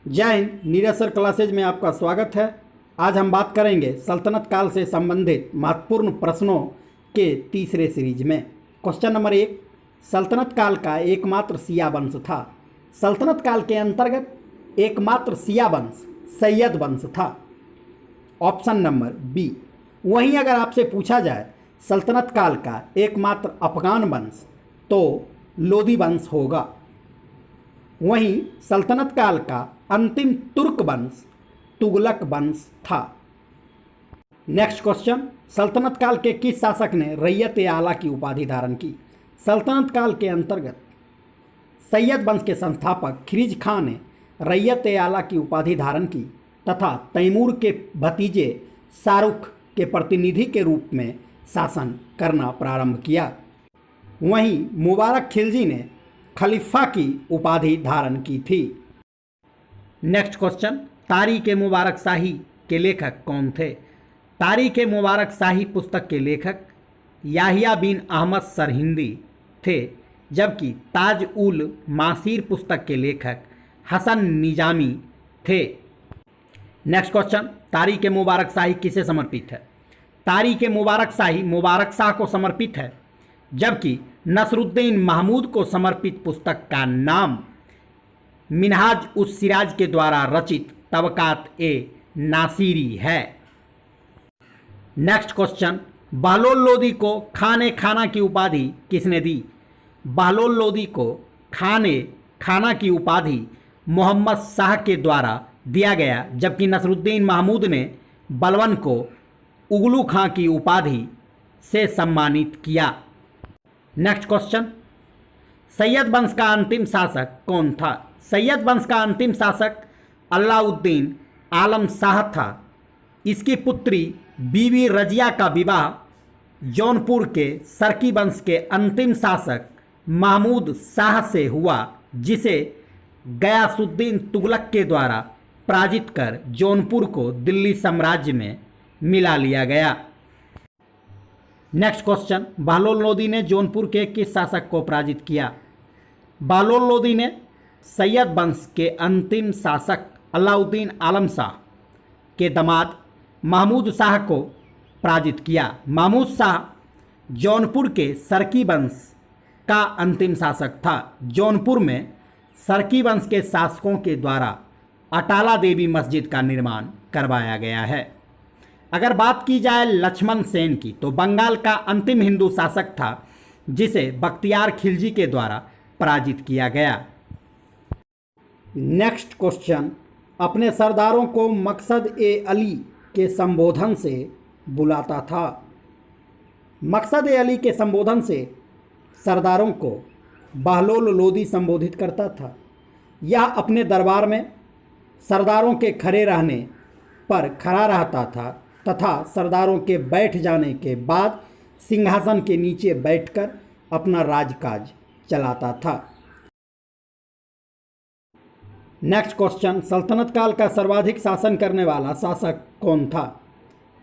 जय Hind. Neeraj sir classes में आपका स्वागत है। आज हम बात करेंगे सल्तनत काल से संबंधित महत्वपूर्ण प्रश्नों के तीसरे सीरीज में। क्वेश्चन नंबर 1, सल्तनत काल का एकमात्र शिया वंश था। सल्तनत काल के अंतर्गत एकमात्र शिया वंश सैयद वंश था। Option number B. वहीं अगर आपसे पूछा जाए सल्तनत काल का एकमात्र अफगान वंश तो लोदी वंश होगा। वहीं सल्तनत काल का अंतिम तुर्क वंश तुगलक वंश था। नेक्स्ट क्वेश्चन, सल्तनत काल के किस शासक ने रैयत ए आला की उपाधि धारण की। सल्तनत काल के अंतर्गत सैयद वंश के संस्थापक खिरिज खां ने रैयत ए आला की उपाधि धारण की तथा तैमूर के भतीजे शाहरुख के प्रतिनिधि के रूप में शासन करना प्रारंभ किया। वहीं मुबारक खिलजी ने खलीफा की उपाधि धारण की थी। नेक्स्ट क्वेश्चन, तारीख ए मुबारक शाही के लेखक कौन थे। तारीख ए मुबारक शाही पुस्तक के लेखक याहिया बिन अहमद सरहिंदी थे, जबकि ताज उल मासीर पुस्तक के लेखक हसन निजामी थे। नेक्स्ट क्वेश्चन, तारीख ए मुबारक शाही किसे समर्पित है। तारीख ए मुबारक शाही मुबारक शाह को समर्पित है, जबकि नसरुद्दीन महमूद को समर्पित पुस्तक का नाम मिनहाज उस सिराज के द्वारा रचित तबकात ए नासिरी है। नेक्स्ट क्वेश्चन, बहलोल लोदी को खाने खाना की उपाधि किसने दी। बहलोल लोदी को खाने खाना की उपाधि मोहम्मद शाह के द्वारा दिया गया, जबकि नसरुद्दीन महमूद ने बलवन को उगलू खां की उपाधि से सम्मानित किया। नेक्स्ट क्वेश्चन, सैयद वंश का अंतिम शासक कौन था। सैयद वंश का अंतिम शासक अलाउद्दीन आलम शाह था। इसकी पुत्री बीबी रजिया का विवाह जौनपुर के सरकी वंश के अंतिम शासक महमूद शाह से हुआ, जिसे गयासुद्दीन तुगलक के द्वारा पराजित कर जौनपुर को दिल्ली साम्राज्य में मिला लिया गया। नेक्स्ट क्वेश्चन, बहलोल लोदी ने जौनपुर के किस शासक को पराजित किया। बहलोल लोदी ने सैयद वंश के अंतिम शासक अलाउद्दीन आलम शाह के दामाद महमूद शाह को पराजित किया। महमूद शाह जौनपुर के सरकी वंश का अंतिम शासक था। जौनपुर में सरकी वंश के शासकों के द्वारा अटाला देवी मस्जिद का निर्माण करवाया गया है। अगर बात की जाए लक्ष्मण सेन की, तो बंगाल का अंतिम हिंदू शासक था, जिसे बख्तियार खिलजी के द्वारा पराजित किया गया। नेक्स्ट क्वेश्चन, अपने सरदारों को मकसद ए अली के संबोधन से बुलाता था। मकसद ए अली के संबोधन से सरदारों को बहलोल लोदी संबोधित करता था। यह अपने दरबार में सरदारों के खड़े रहने पर खड़ा रहता था तथा सरदारों के बैठ जाने के बाद सिंहासन के नीचे बैठकर अपना राजकाज चलाता था। नेक्स्ट क्वेश्चन, सल्तनत काल का सर्वाधिक शासन करने वाला शासक कौन था।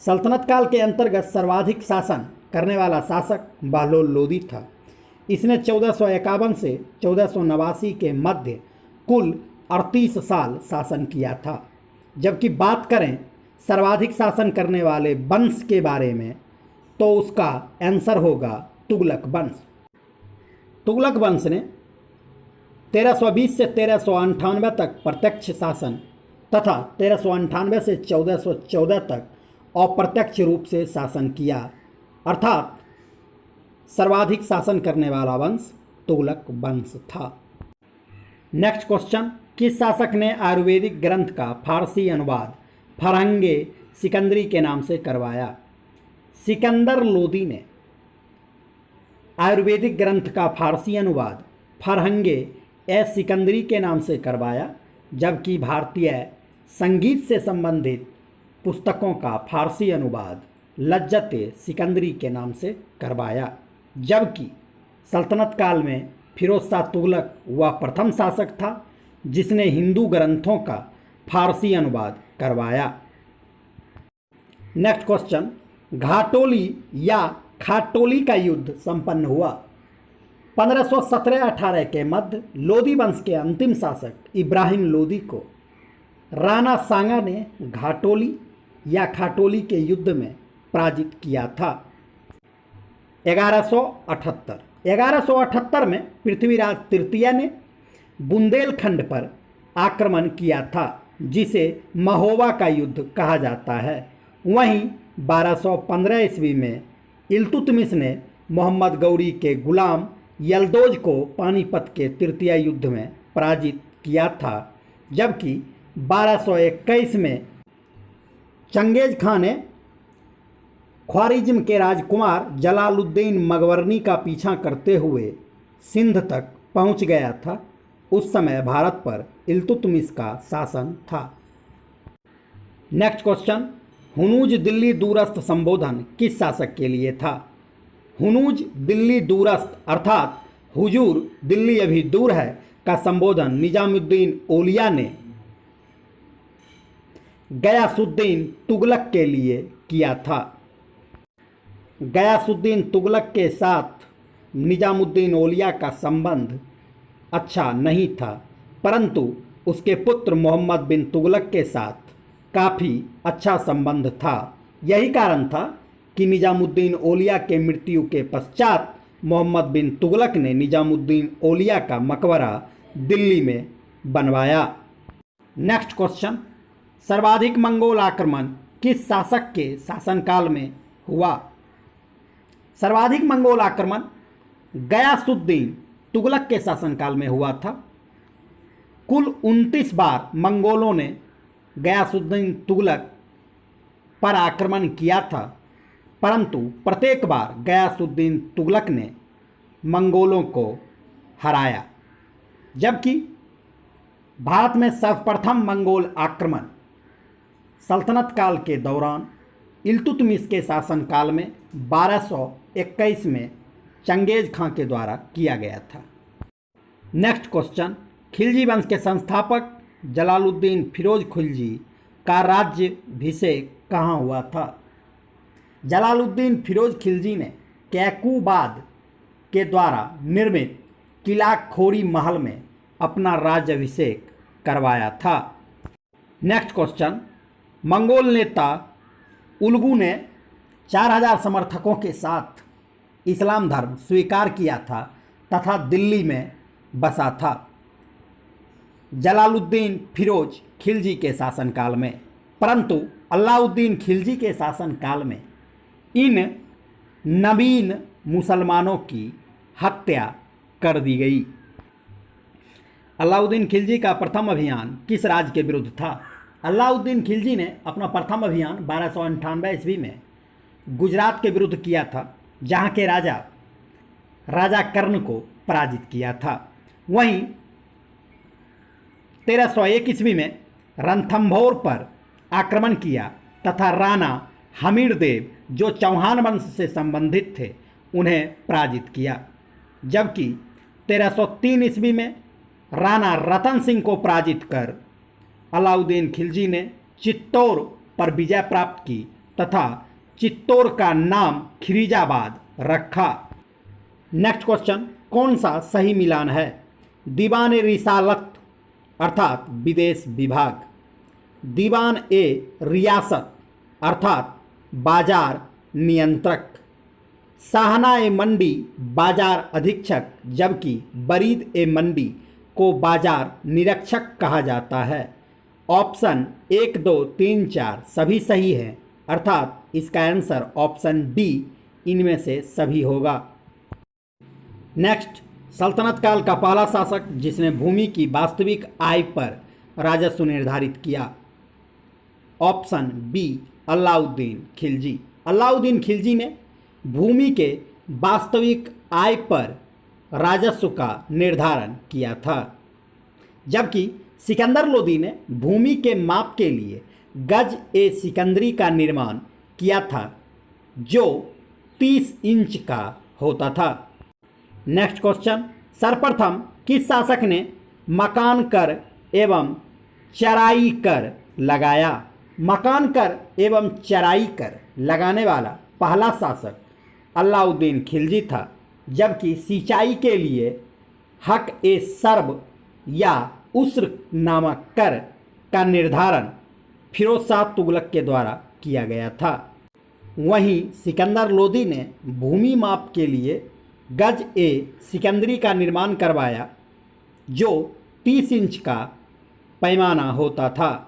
सल्तनत काल के अंतर्गत सर्वाधिक शासन करने वाला शासक बहलोल लोदी था। इसने 1451 से 1489 के मध्य कुल 38 साल शासन किया था। जबकि बात करें सर्वाधिक शासन करने वाले वंश के बारे में, तो उसका आंसर होगा तुगलक वंश। तुगलक वंश ने 1320 से 1398 तक प्रत्यक्ष शासन तथा 1398 से 1414 तक अप्रत्यक्ष रूप से शासन किया, अर्थात सर्वाधिक शासन करने वाला वंश तुगलक वंश था। नेक्स्ट क्वेश्चन, किस शासक ने आयुर्वेदिक ग्रंथ का फारसी अनुवाद फरहंगे सिकंदरी के नाम से करवाया। सिकंदर लोदी ने आयुर्वेदिक ग्रंथ का फारसी अनुवाद फरहंगे ए सिकंदरी के नाम से करवाया, जबकि भारतीय संगीत से संबंधित पुस्तकों का फारसी अनुवाद लज्जत ए सिकंदरी के नाम से करवाया। जबकि सल्तनत काल में फिरोज शाह तुगलक वह प्रथम शासक था जिसने हिंदू ग्रंथों का फारसी अनुवाद करवाया। नेक्स्ट क्वेश्चन, घाटोली या खाटोली का युद्ध संपन्न हुआ। 1517-18 के मध्य लोदी वंश के अंतिम शासक इब्राहिम लोदी को राणा सांगा ने घाटोली या खाटोली के युद्ध में पराजित किया था? 1178 में पृथ्वीराज तृतीय ने बुंदेलखंड पर आक्रमण किया था, जिसे महोबा का युद्ध कहा जाता है। वहीं 1215 ईस्वी में इल्तुतमिश ने मोहम्मद गौरी के गुलाम यलदोज को पानीपत के तृतीय युद्ध में पराजित किया था, जबकि 1221 में चंगेज खां ने ख्वारिज्म के राजकुमार जलालुद्दीन मगवर्नी का पीछा करते हुए सिंध तक पहुंच गया था। उस समय भारत पर इल्तुतमिश का शासन था। नेक्स्ट क्वेश्चन, हुनूज दिल्ली दूरस्थ संबोधन किस शासक के लिए था? हुनूज दिल्ली दूरस्थ अर्थात हुजूर दिल्ली अभी दूर है का संबोधन निजामुद्दीन औलिया ने गयासुद्दीन तुगलक के लिए किया था। गयासुद्दीन तुगलक के साथ निजामुद्दीन औलिया का संबंध अच्छा नहीं था, परंतु उसके पुत्र मोहम्मद बिन तुगलक के साथ काफ़ी अच्छा संबंध था। यही कारण था कि निजामुद्दीन औलिया के मृत्यु के पश्चात मोहम्मद बिन तुगलक ने निजामुद्दीन औलिया का मकबरा दिल्ली में बनवाया। नेक्स्ट क्वेश्चन, सर्वाधिक मंगोल आक्रमण किस शासक के शासनकाल में हुआ? सर्वाधिक मंगोल आक्रमण गयासुद्दीन तुगलक के शासनकाल में हुआ था। कुल 29 बार मंगोलों ने गयासुद्दीन तुगलक पर आक्रमण किया था, परंतु प्रत्येक बार गयासुद्दीन तुगलक ने मंगोलों को हराया। जबकि भारत में सर्वप्रथम मंगोल आक्रमण सल्तनत काल के दौरान इल्तुतमिश के शासनकाल में 1221 में चंगेज खां के द्वारा किया गया था। नेक्स्ट क्वेश्चन, खिलजी वंश के संस्थापक जलालुद्दीन फिरोज खिलजी का राज्याभिषेक कहाँ हुआ था? जलालुद्दीन फिरोज खिलजी ने कैकूबाद के द्वारा निर्मित किला खोरी महल में अपना राज्याभिषेक करवाया था। नेक्स्ट क्वेश्चन, मंगोल नेता उलगू ने 4000 समर्थकों के साथ इस्लाम धर्म स्वीकार किया था तथा दिल्ली में बसा था। जलालुद्दीन फिरोज खिलजी के शासनकाल में, परंतु अलाउद्दीन खिलजी के शासनकाल में इन नवीन मुसलमानों की हत्या कर दी गई। अलाउद्दीन खिलजी का प्रथम अभियान किस राज्य के विरुद्ध था? अलाउद्दीन खिलजी ने अपना प्रथम अभियान 1298 ईस्वी में गुजरात के विरुद्ध किया था, जहाँ के राजा कर्ण को पराजित किया था। वहीं 1301 ईस्वी में रणथंभौर पर आक्रमण किया तथा राणा हमीरदेव जो चौहान वंश से संबंधित थे उन्हें पराजित किया। जबकि 1303 ईस्वी में राणा रतन सिंह को पराजित कर अलाउद्दीन खिलजी ने चित्तौड़ पर विजय प्राप्त की तथा चित्तौड़ का नाम खिरीजाबाद रखा। नेक्स्ट क्वेश्चन, कौन सा सही मिलान है? दीवान ए रिसालत अर्थात विदेश विभाग, दीवान ए रियासत अर्थात बाजार नियंत्रक, साहना ए मंडी बाजार अधीक्षक, जबकि बरीद ए मंडी को बाजार निरीक्षक कहा जाता है। ऑप्शन 1, 2, 3, 4 सभी सही हैं, अर्थात इसका आंसर ऑप्शन डी इनमें से सभी होगा। नेक्स्ट, सल्तनत काल का पहला शासक जिसने भूमि की वास्तविक आय पर राजस्व निर्धारित किया। Option B, Alauddin Khilji. अलाउद्दीन खिलजी ने भूमि के वास्तविक आय पर राजस्व का निर्धारण किया था, जबकि सिकंदर लोदी ने भूमि के माप के लिए गज ए सिकंदरी का निर्माण किया था जो 30 इंच का होता था। नेक्स्ट क्वेश्चन, सर्वप्रथम किस शासक ने मकान कर एवं चराई कर लगाया? मकान कर एवं चराई कर लगाने वाला पहला शासक अलाउद्दीन खिलजी था, जबकि सिंचाई के लिए हक ए सर्ब या उस्र नामक कर का निर्धारण फिरोज शाह तुगलक के द्वारा किया गया था। वहीं सिकंदर लोदी ने भूमि माप के लिए गज ए सिकंदरी का निर्माण करवाया, जो 30 इंच का पैमाना होता था।